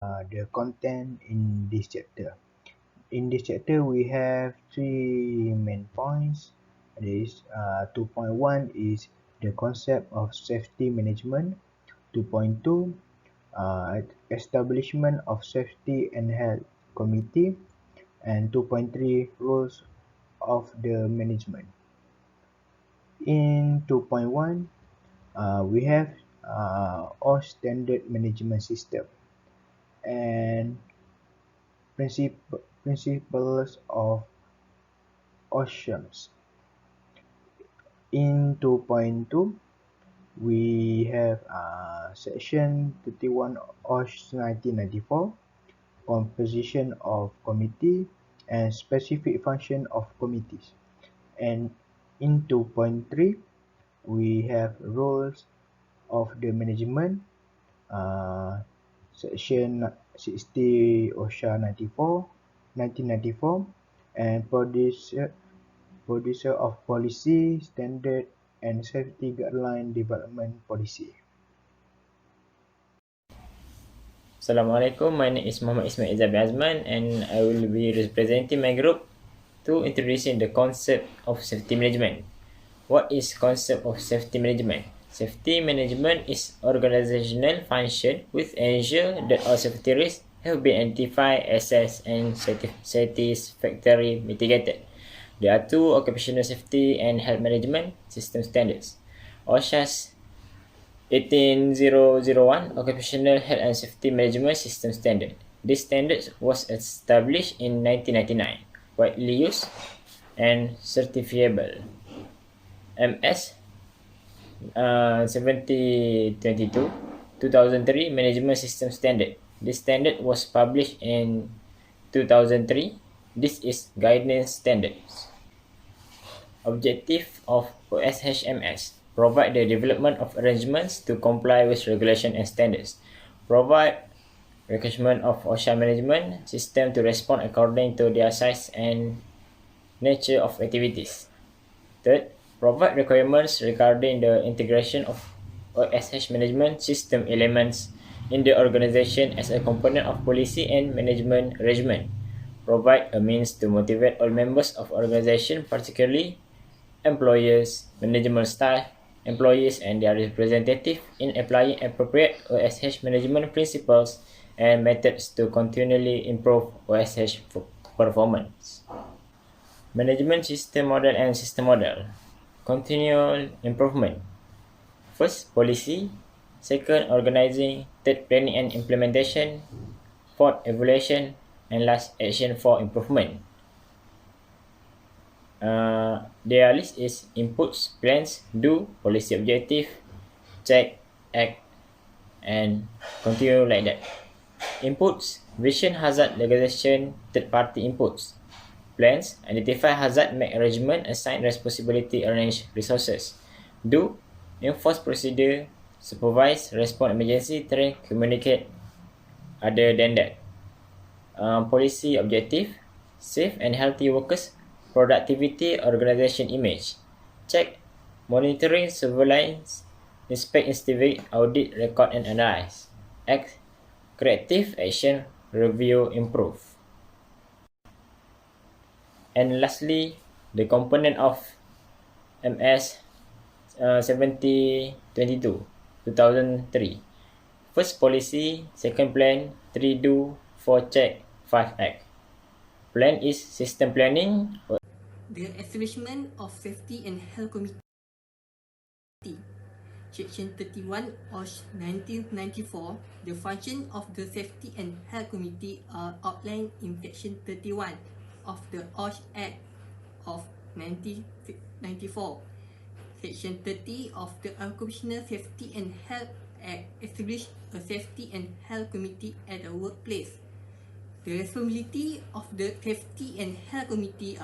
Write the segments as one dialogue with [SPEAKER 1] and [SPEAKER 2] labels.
[SPEAKER 1] the content in this chapter. In this chapter, we have three main points. This 2.1 is the concept of safety management. 2.2, establishment of safety and health committee, and 2.3, roles of the management. In 2.1, we have OSHA standard management system and principles of OSHA. In 2.2, we have section 31 OSHA 1994, composition of committee and specific function of committees. And in 2.3, we have roles of the management, section 60 OSHA 1994, and producer of policy, standard and safety guideline development policy.
[SPEAKER 2] Assalamualaikum, my name is Muhammad Ismail Izabi Azman and I will be representing my group to introducing the concept of safety management. What is concept of safety management? Safety management is organizational function which ensure that all safety risks have been identified, assessed and satisfactorily mitigated. There are two occupational safety and health management system standards. OSHA's 18001 Occupational Health and Safety Management System Standard. This standard was established in 1999, widely used and certifiable. MS 7022 2003 Management System Standard. This standard was published in 2003. This is guidance standards. Objective of OSHMS: provide the development of arrangements to comply with regulation and standards. Provide recognition of OSHA management system to respond according to their size and nature of activities. Third, provide requirements regarding the integration of OSH management system elements in the organization as a component of policy and management regimen. Provide a means to motivate all members of organization, particularly employers, management staff, employees and their representatives in applying appropriate OSH management principles and methods to continually improve OSH performance. Management system model and system model. Continual improvement. First, policy. Second, organizing. Third, planning and implementation. Fourth, evaluation. And last, action for improvement. Their list is inputs, plans, do, policy objective, check, act, and continue like that. Inputs, vision, hazard, legislation, third-party inputs. Plans, identify hazard, make arrangement, assign responsibility, arrange resources. Do, enforce procedure, supervise, respond emergency, train, communicate. Other than that, policy objective, safe and healthy workers, productivity, organization image. Check, monitoring, surveillance, inspect, investigate, audit, record and analyze. Act, creative action, review, improve. And lastly, the component of MS 7022 2003. First, policy. Second, plan. 3, do. 4, check. 5, act. Plan is system planning.
[SPEAKER 3] The establishment of Safety and Health Committee. Section 31 OSHA 1994. The function of the Safety and Health Committee are outlined in Section 31 of the OSHA Act of 1994. Section 30 of the Occupational Safety and Health Act established a Safety and Health Committee at a workplace. The responsibility of the Safety and Health Committee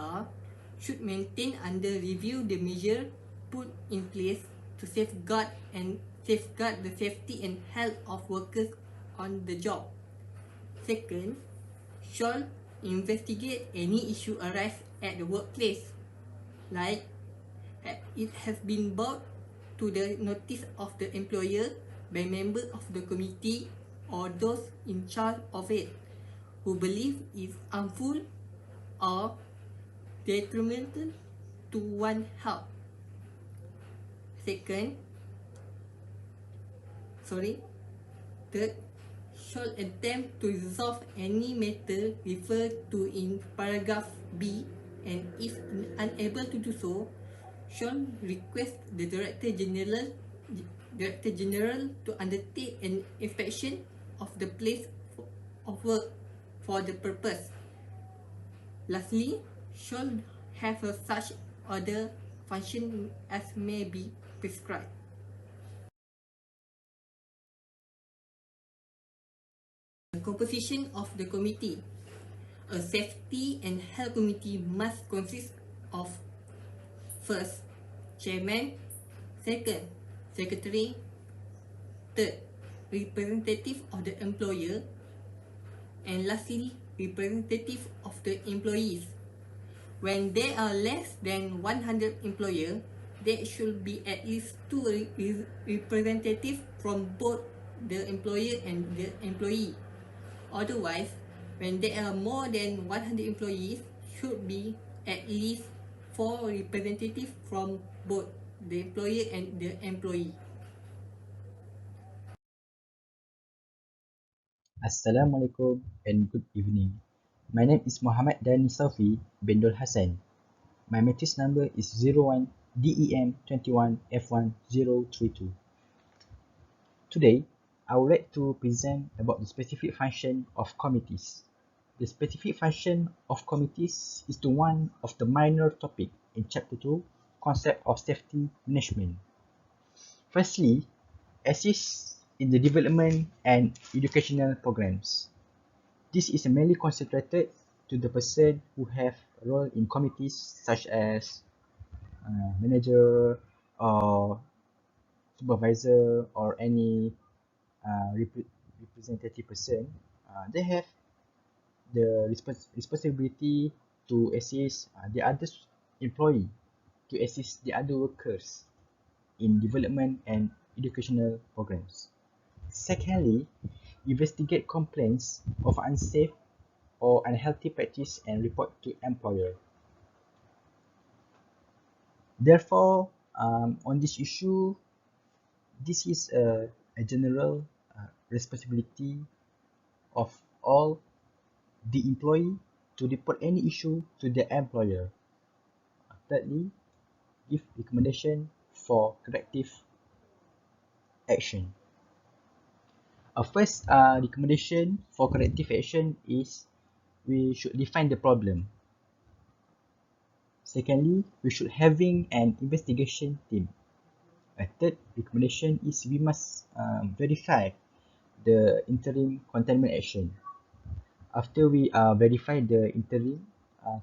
[SPEAKER 3] should maintain under review the measures put in place to safeguard the safety and health of workers on the job. Second, shall investigate any issue arise at the workplace, like it has been brought to the notice of the employer by member of the committee or those in charge of it who believe is harmful or detrimental to one's health. Second, sorry, third, shall attempt to resolve any matter referred to in paragraph B, and if unable to do so, shall request the Director General to undertake an inspection of the place of work for the purpose. Lastly, shall have a such other function as may be prescribed. The composition of the committee. A safety and health committee must consist of first, chairman, second, secretary, third, representative of the employer, and lastly, representative of the employees. When there are less than 100 employers, there should be at least two representatives from both the employer and the employee. Otherwise, when there are more than 100 employees, should be at least 4 representatives from both the employer and the employee.
[SPEAKER 4] Assalamualaikum and good evening. My name is Muhammad Dani Safi bin Dul Hassan. My matrix number is 01 DEM 21 F1032. Today, I would like to present about the specific function of committees. The specific function of committees is to one of the minor topic in Chapter 2, Concept of Safety Management. Firstly, assist in the development and educational programs. This is mainly concentrated to the person who have a role in committees such as manager or supervisor or any representative person. They have the responsibility to assist the other employee, to assist the other workers in development and educational programs. Secondly, investigate complaints of unsafe or unhealthy practice and report to employer. Therefore, on this issue, this is a general responsibility of all the employee to report any issue to their employer. Thirdly, give recommendation for corrective action. First recommendation for corrective action is we should define the problem. Secondly, we should having an investigation team. A third recommendation is we must verify the interim containment action. After we verify the interim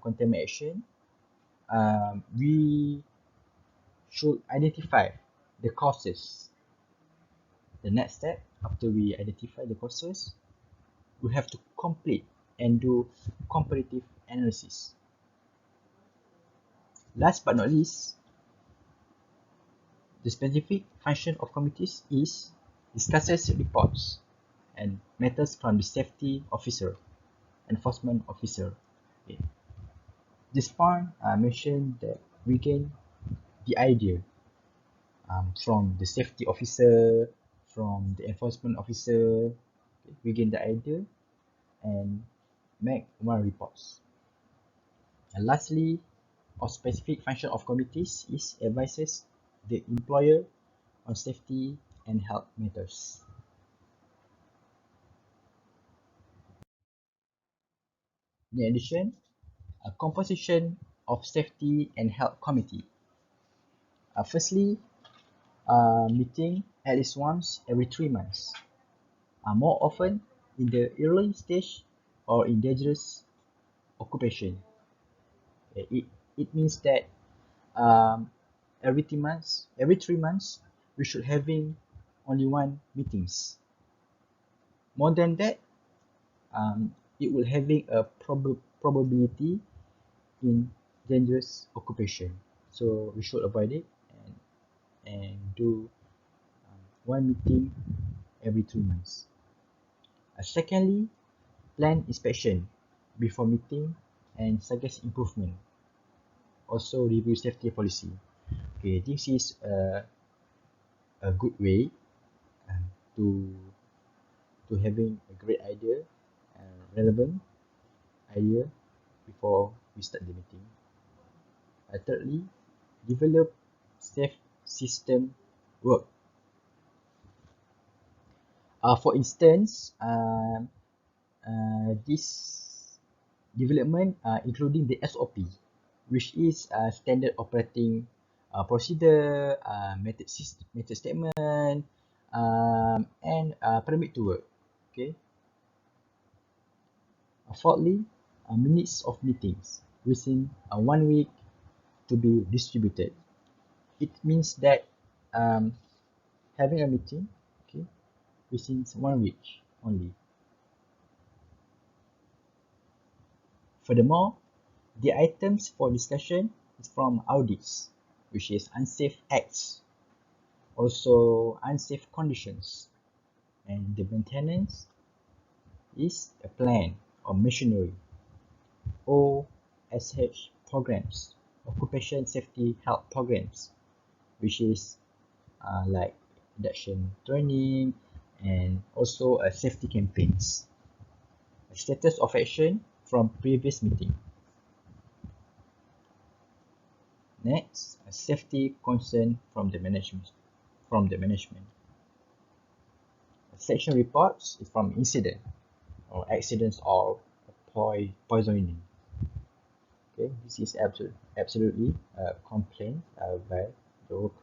[SPEAKER 4] containment action, we should identify the causes. The next step, after we identify the causes, we have to complete and do comparative analysis. Last but not least, the specific function of committees is discusses reports and matters from the safety officer, enforcement officer. Okay. This point mentioned that we gain the idea from the safety officer, from the enforcement officer. Okay. We gain the idea and make one reports. And lastly, our specific function of committees is advises the employer on safety and health matters. In addition, a composition of safety and health committee. Firstly, meeting at least once every 3 months. More often in the early stage or in dangerous occupation. It means that every 3 months, we should having only one meetings. More than that, it will having a probability in dangerous occupation. So we should avoid it and do one meeting every 3 months. Secondly, plan inspection before meeting and suggest improvement. Also review safety policy. Okay, this is a good way uh, to having a great idea and relevant idea before we start the meeting. Thirdly, develop safe system work. For instance, this development including the SOP, which is standard operating procedure, method statement, and permit to work. Okay. Fourthly, minutes of meetings within 1 week to be distributed. It means that um, having a meeting, okay, within 1 week only. Furthermore, the items for discussion is from audits, which is unsafe acts, also unsafe conditions, and the maintenance is a plan or machinery, OSH programs, occupation safety health programs, which is like induction training and also safety campaigns. Status of action from previous meeting. Next, a safety concern from the management. Section reports is from incident or accidents or poisoning. Okay, this is absolutely a complaint by the worker.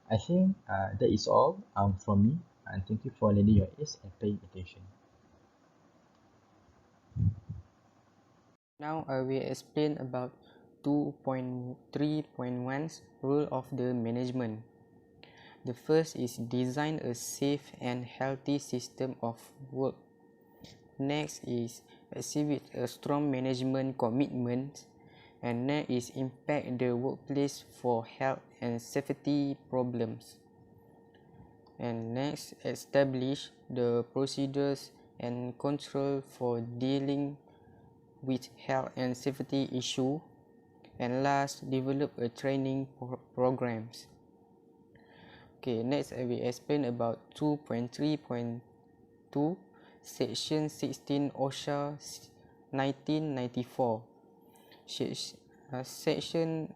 [SPEAKER 4] I think that is all from me, and thank you for lending your ears and paying attention.
[SPEAKER 5] Now I will explain about 2.3.1's rule of the management. The first is design a safe and healthy system of work. Next is exhibit a strong management commitment, and next is impact the workplace for health and safety problems. And next, establish the procedures and control for dealing with health and safety issue. And last, develop a training programs. Okay, next I will explain about 2.3.2 section 16 OSHA 1994. Section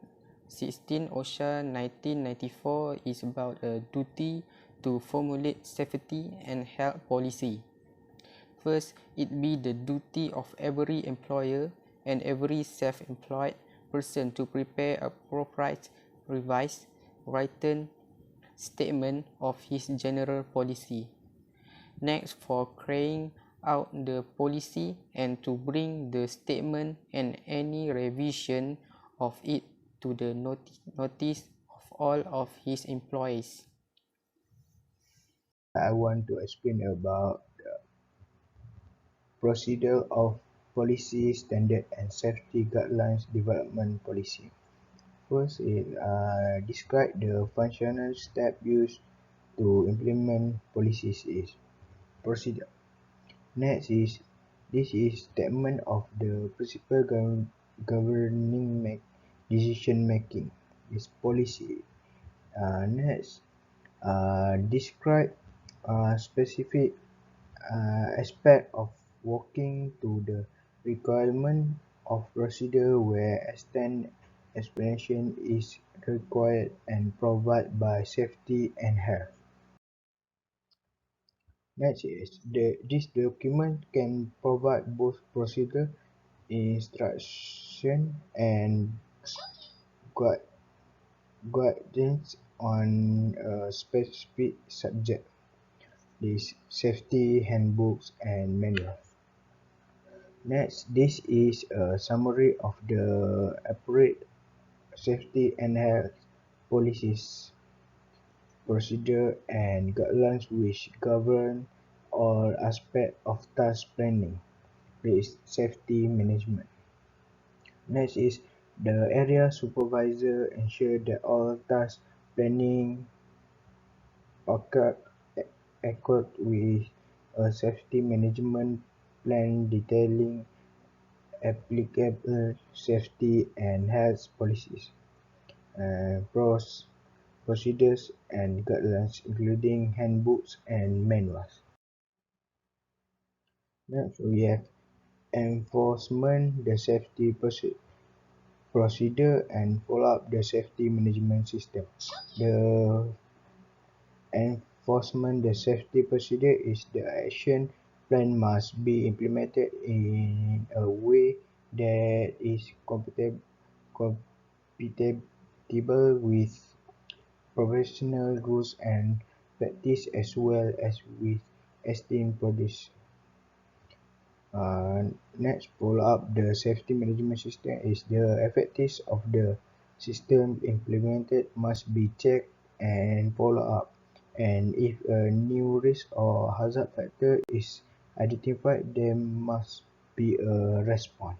[SPEAKER 5] 16 OSHA 1994 is about a duty to formulate safety and health policy. First, it be the duty of every employer and every self-employed person to prepare a appropriate revised written statement of his general policy. Next, for carrying out the policy and to bring the statement and any revision of it to the notice of all of his employees.
[SPEAKER 1] I want to explain about the procedure of policy standard and safety guidelines development policy. First, it describe the functional step used to implement policies is procedure. Next is this is statement of the principle governing decision making is policy. Next, describe specific aspect of working to the requirement of procedure where extent explanation is required and provided by safety and health. Next is this document can provide both procedure instruction and gui- guidance on a specific subject. This safety handbooks and manual. Next, this is a summary of the appropriate safety and health policies, procedure and guidelines which govern all aspects of task planning, risk safety management. Next is the area supervisor ensure that all task planning occur accord with a safety management plan detailing applicable safety and health policies, procedures and guidelines, including handbooks and manuals. Next, we have enforcement, the safety procedure, and follow up the safety management system. The enforcement, the safety procedure is the action plan must be implemented in a way that is compatible with professional rules and practice as well as with esteemed products. Next, follow up the safety management system is the effectiveness of the system implemented must be checked and follow up. And if a new risk or hazard factor is identified, there must be a response.